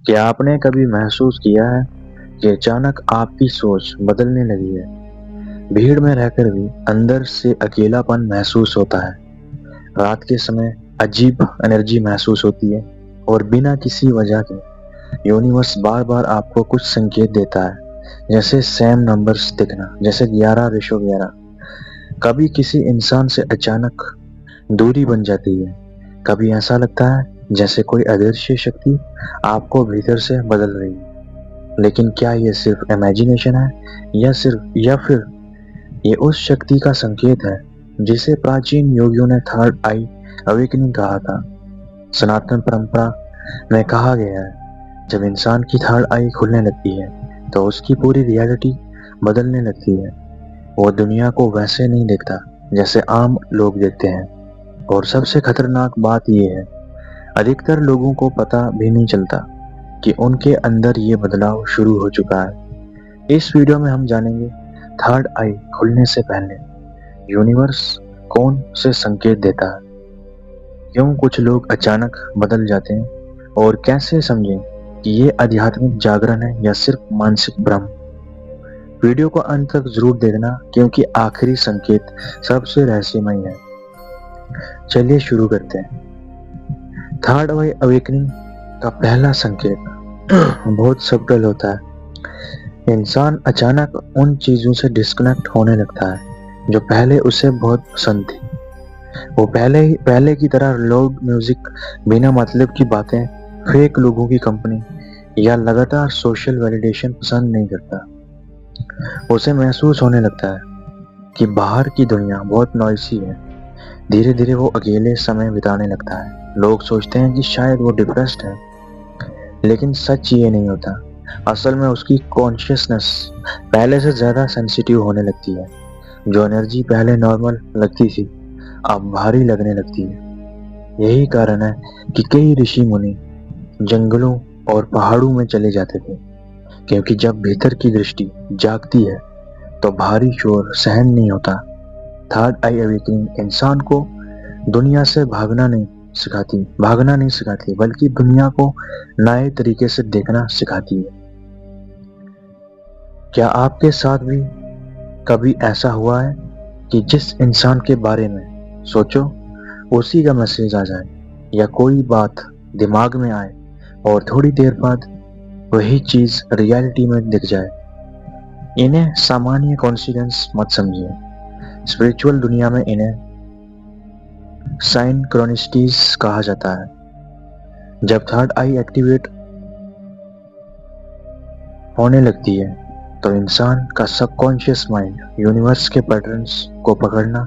क्या आपने कभी महसूस किया है कि अचानक आपकी सोच बदलने लगी है? भीड़ में रहकर भी अंदर से अकेलापन महसूस होता है। रात के समय अजीब एनर्जी महसूस होती है और बिना किसी वजह के यूनिवर्स बार-बार आपको कुछ संकेत देता है, जैसे सेम नंबर्स दिखना, जैसे 11 कभी किसी इंसान से अचानक दूरी बन जाती है। कभी ऐसा लगता है जैसे कोई अदृश्य शक्ति आपको भीतर से बदल रही है। लेकिन क्या ये सिर्फ इमेजिनेशन है या फिर ये उस शक्ति का संकेत है जिसे प्राचीन योगियों ने थर्ड आई अवेकनिंग कहा था? सनातन परंपरा में कहा गया है, जब इंसान की थर्ड आई खुलने लगती है तो उसकी पूरी रियलिटी बदलने लगती है। वो दुनिया को वैसे नहीं देखता जैसे आम लोग देखते हैं। और सबसे खतरनाक बात ये है, अधिकतर लोगों को पता भी नहीं चलता कि उनके अंदर ये बदलाव शुरू हो चुका है। इस वीडियो में हम जानेंगे थर्ड आई खुलने से पहले यूनिवर्स कौन से संकेत देता है, क्यों कुछ लोग अचानक बदल जाते हैं और कैसे समझें कि ये आध्यात्मिक जागरण है या सिर्फ मानसिक भ्रम। वीडियो को अंत तक जरूर देखना क्योंकि आखिरी संकेत सबसे रहस्यमय है। चलिए शुरू करते हैं। थर्ड आई अवेकनिंग का पहला संकेत बहुत सब्टल होता है। इंसान अचानक उन चीजों से डिस्कनेक्ट होने लगता है जो पहले उसे बहुत पसंद थी। वो पहले की तरह लाउड म्यूजिक, बिना मतलब की बातें, फेक लोगों की कंपनी या लगातार सोशल वैलिडेशन पसंद नहीं करता। उसे महसूस होने लगता है कि बाहर की दुनिया बहुत नॉइसी है। धीरे धीरे वो अकेले समय बिताने लगता है। लोग सोचते हैं कि शायद वो डिप्रेस्ड है, लेकिन सच ये नहीं होता। असल में उसकी कॉन्शियसनेस पहले से ज्यादा सेंसिटिव होने लगती है। जो एनर्जी पहले नॉर्मल लगती थी अब भारी लगने लगती है। यही कारण है कि कई ऋषि मुनि जंगलों और पहाड़ों में चले जाते थे, क्योंकि जब भीतर की दृष्टि जागती है तो भारी शोर सहन नहीं होता। थर्ड आई अवेकनिंग इंसान को दुनिया से भागना नहीं सिखाती, बल्कि दुनिया को नए तरीके से देखना सिखाती है। क्या आपके साथ भी कभी ऐसा हुआ है कि जिस इंसान के बारे में सोचो उसी का मैसेज आ जाए, या कोई बात दिमाग में आए और थोड़ी देर बाद वही चीज रियलिटी में दिख जाए? इन्हें सामान्य कोइंसिडेंस मत समझिए। स्पिरिचुअल दुनिया में इन्हें साइनक्रोनिस्टीज कहा जाता है। जब थर्ड आई एक्टिवेट होने लगती है तो इंसान का सबकॉन्शियस माइंड यूनिवर्स के पैटर्न्स को पकड़ना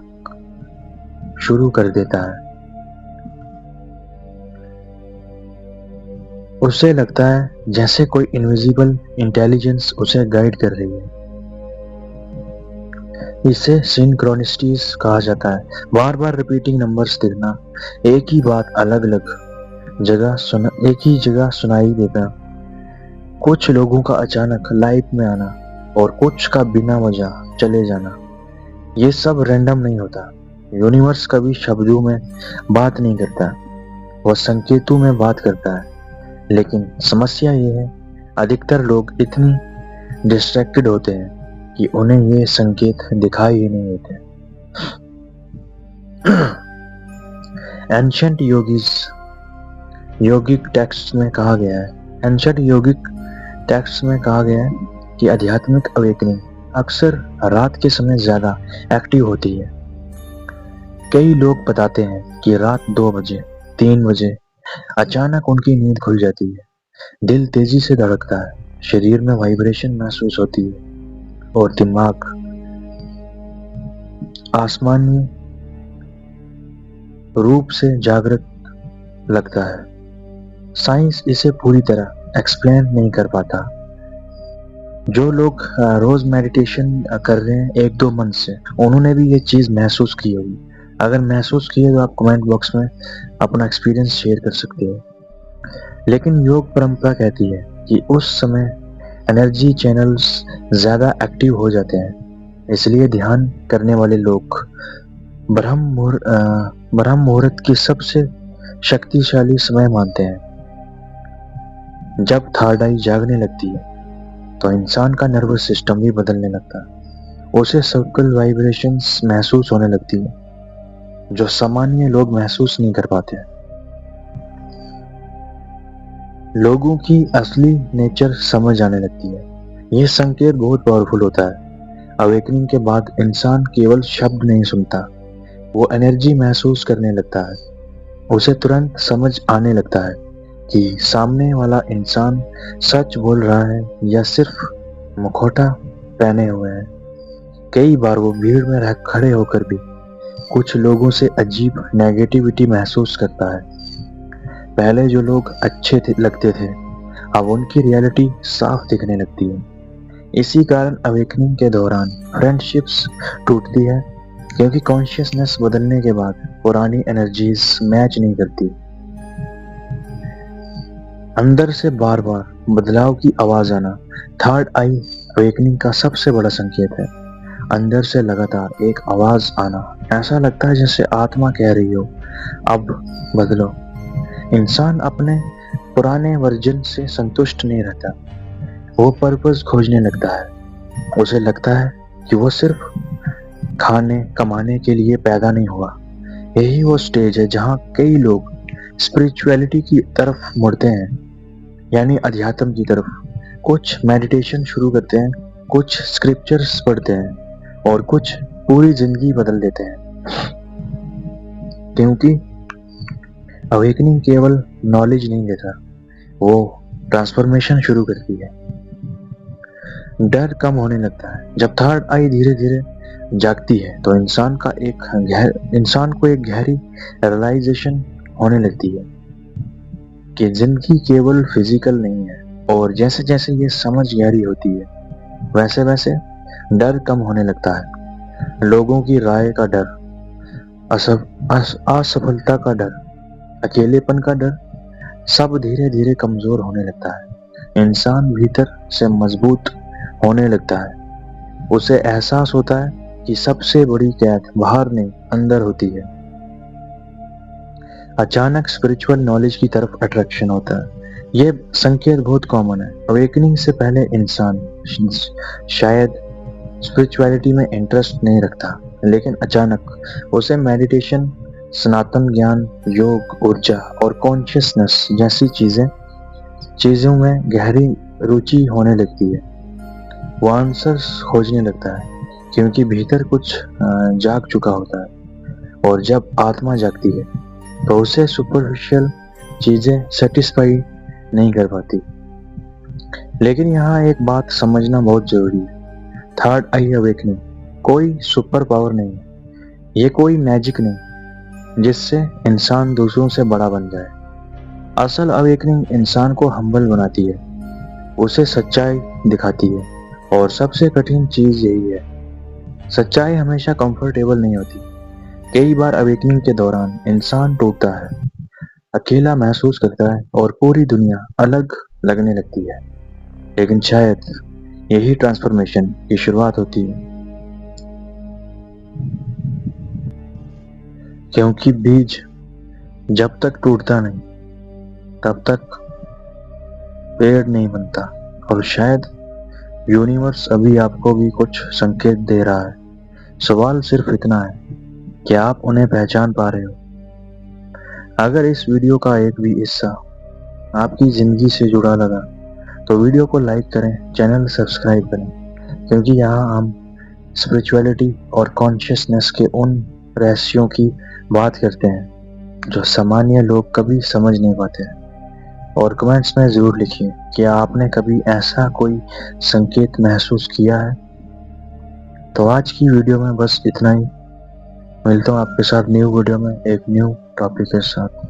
शुरू कर देता है। उसे लगता है जैसे कोई इनविजिबल इंटेलिजेंस उसे गाइड कर रही है। इसे सिंक्रोनिस्टीज कहा जाता है। बार बार रिपीटिंग नंबर्स दिखना, एक ही बात एक ही जगह सुनाई देना, कुछ लोगों का अचानक लाइफ में आना और कुछ का बिना वजह चले जाना। ये सब रैंडम नहीं होता। यूनिवर्स कभी शब्दों में बात नहीं करता, वह संकेतों में बात करता है। लेकिन समस्या ये है, अधिकतर लोग इतनी डिस्ट्रैक्टेड होते हैं कि उन्हें ये संकेत दिखाई ही नहीं देते। एंशिएंट योगिक टेक्स्ट में कहा गया है कि आध्यात्मिक अवेकनिंग अक्सर रात के समय ज्यादा एक्टिव होती है। कई लोग बताते हैं कि रात 2 बजे 3 बजे अचानक उनकी नींद खुल जाती है, दिल तेजी से धड़कता है, शरीर में वाइब्रेशन महसूस होती है और दिमाग आसमानी रूप से जागृत लगता है। साइंस इसे पूरी तरह एक्सप्लेन नहीं कर पाता। जो लोग रोज मेडिटेशन कर रहे हैं 1-2 मंथ से, उन्होंने भी ये चीज महसूस की होगी। अगर महसूस की है तो आप कमेंट बॉक्स में अपना एक्सपीरियंस शेयर कर सकते हो। लेकिन योग परंपरा कहती है कि उस समय एनर्जी चैनल्स ज्यादा एक्टिव हो जाते हैं, इसलिए ध्यान करने वाले लोग ब्रह्म मुहूर्त की सबसे शक्तिशाली समय मानते हैं। जब थर्ड आई जागने लगती है तो इंसान का नर्वस सिस्टम भी बदलने लगता है। उसे सर्कल वाइब्रेशंस महसूस होने लगती है जो सामान्य लोग महसूस नहीं कर पाते। लोगों की असली नेचर समझ आने लगती है। यह संकेत बहुत पावरफुल होता है। अवेकनिंग के बाद इंसान केवल शब्द नहीं सुनता, वो एनर्जी महसूस करने लगता है। उसे तुरंत समझ आने लगता है कि सामने वाला इंसान सच बोल रहा है या सिर्फ मुखौटा पहने हुए है। कई बार वो भीड़ में रह खड़े होकर भी कुछ लोगों से अजीब नेगेटिविटी महसूस करता है। पहले जो लोग अच्छे लगते थे, अब उनकी रियलिटी साफ दिखने लगती है। इसी कारण अवेकनिंग के दौरान फ्रेंडशिप्स टूटती है, क्योंकि कॉन्शियसनेस बदलने के बाद पुरानी एनर्जीज मैच नहीं करती। अंदर से बार बार बदलाव की आवाज आना थर्ड आई अवेकनिंग का सबसे बड़ा संकेत है। अंदर से लगातार एक आवाज आना, ऐसा लगता है जैसे आत्मा कह रही हो, अब बदलो। इंसान अपने पुराने वर्जन से संतुष्ट नहीं रहता, वो पर्पस खोजने लगता है। उसे लगता है कि वो सिर्फ खाने कमाने के लिए पैदा नहीं हुआ। यही वो स्टेज है जहाँ कई लोग स्पिरिचुअलिटी की तरफ मुड़ते हैं, यानी अध्यात्म की तरफ। कुछ मेडिटेशन शुरू करते हैं, कुछ स्क्रिप्चर्स पढ़ते हैं और कुछ पूरी जिंदगी बदल देते हैं। क्योंकि अवेकनिंग केवल नॉलेज नहीं देता, वो ट्रांसफॉर्मेशन शुरू करती है। डर कम होने लगता है। जब थर्ड आई धीरे धीरे जागती है तो इंसान को एक गहरी रियलाइजेशन होने लगती है कि जिंदगी केवल फिजिकल नहीं है। और जैसे जैसे ये समझ गहरी होती है, वैसे वैसे डर कम होने लगता है। लोगों की राय का डर, असफलता का डर, अकेलेपन का डर, सब धीरे धीरे कमजोर होने लगता है। इंसान भीतर से मजबूत होने लगता है। उसे एहसास होता है कि सबसे बड़ी कैद बाहर नहीं, अंदर होती है। अचानक स्पिरिचुअल नॉलेज की तरफ अट्रैक्शन होता है। ये संकेत बहुत कॉमन है। अवेकनिंग से पहले इंसान शायद स्पिरिचुअलिटी में इंटरेस्ट नहीं रखता, लेकिन अचानक उसे मेडिटेशन, सनातन ज्ञान, योग, ऊर्जा और कॉन्शियसनेस जैसी चीजों में गहरी रुचि होने लगती है। वो आंसर्स खोजने लगता है, क्योंकि भीतर कुछ जाग चुका होता है। और जब आत्मा जागती है तो उसे सुपरफिशियल चीजें सेटिस्फाई नहीं कर पाती। लेकिन यहाँ एक बात समझना बहुत जरूरी है। थर्ड आई अवेकनिंग कोई सुपर पावर नहीं है। ये कोई मैजिक नहीं जिससे इंसान दूसरों से बड़ा बन जाए। असल अवेकनिंग इंसान को हम्बल बनाती है, उसे सच्चाई दिखाती है। और सबसे कठिन चीज यही है, सच्चाई हमेशा कंफर्टेबल नहीं होती। कई बार अवेकनिंग के दौरान इंसान टूटता है, अकेला महसूस करता है और पूरी दुनिया अलग लगने लगती है। लेकिन शायद यही ट्रांसफॉर्मेशन की शुरुआत होती है, क्योंकि बीज जब तक टूटता नहीं तब तक पेड़ नहीं बनता। और शायद यूनिवर्स अभी आपको भी कुछ संकेत दे रहा है। सवाल सिर्फ इतना है कि आप उन्हें पहचान पा रहे हो। अगर इस वीडियो का एक भी हिस्सा आपकी जिंदगी से जुड़ा लगा तो वीडियो को लाइक करें, चैनल सब्सक्राइब करें, क्योंकि यहाँ हम स्पिरिचुअलिटी और कॉन्शियसनेस के उन रहस्यों की बात करते हैं जो सामान्य लोग कभी समझ नहीं पाते हैं। और कमेंट्स में जरूर लिखिए कि आपने कभी ऐसा कोई संकेत महसूस किया है। तो आज की वीडियो में बस इतना ही। मिलता हूँ आपके साथ न्यू वीडियो में एक न्यू टॉपिक के साथ।